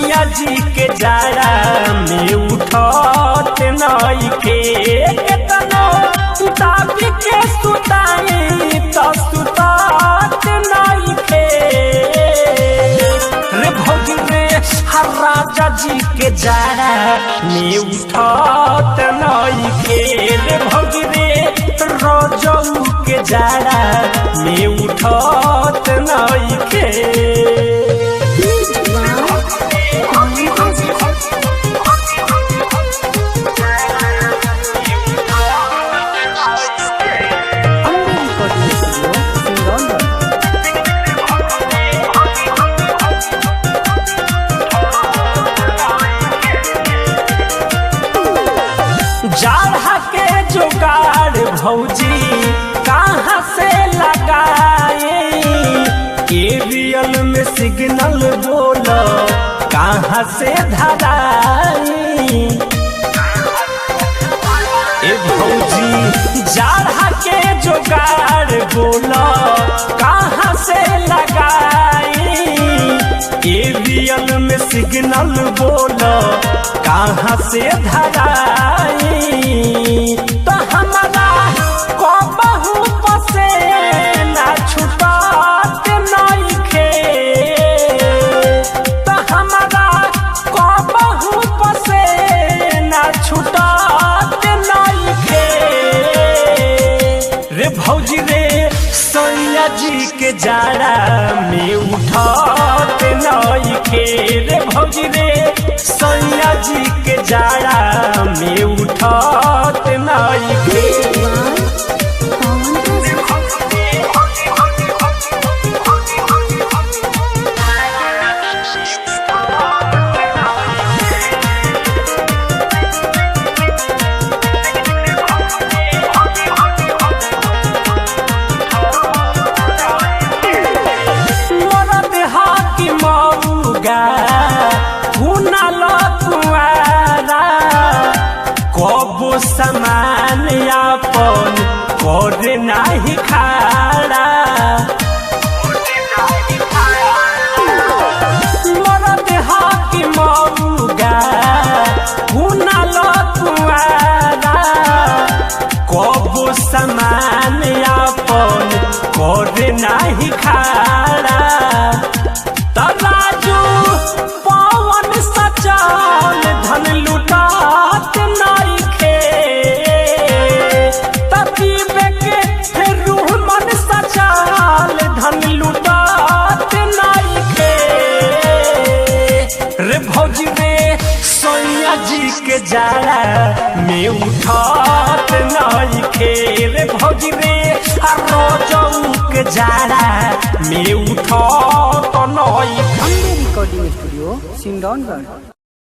सैया जी के जाड़ा में उठत नइखे केतनो दाबी के सुताई तो सुतात नइखे रे भौजी रे हर राजा जी के जाड़ा में उठत नइखे रे भौजी रे रोजऊ के जाड़ा में उठत नइखे। जाड़ा के जुगाड़ भौजी कहाँ से लगाए एरियल में सिग्नल बोलो कहाँ से धराई ए भौजी जाड़ा के जुगाड़ बोलो कहाँ से लगाई एरियल में सिग्नल बोलो कहाँ से धराई तो हमारा को बहु पसे ना छुटत नइखे तो हमारा को बहु पसे ना छुटत नइखे रे भौजी रे सैया जी के जाड़ा में उठत नइखे रे भौजी रे सैया जी के जाड़ा में उठत नइखे। मरद हाकी मऊगा कबो समान अपन करे नाही खाड़ा मरद हाकी मऊगा हुनल कुआरा कबो समान अपन करे नाही खाड़ा तराजू पवन सचल धन लुटात नइखे तबीबे के रूह मन सचल धन लुटात नइखे रे भौजी रे सैया जी के जाड़ा में उठत नइखे रे भौजी रे रोजऊ के जाड़ा में उठत नइखे। Recording studio सिंगरौनगढ़।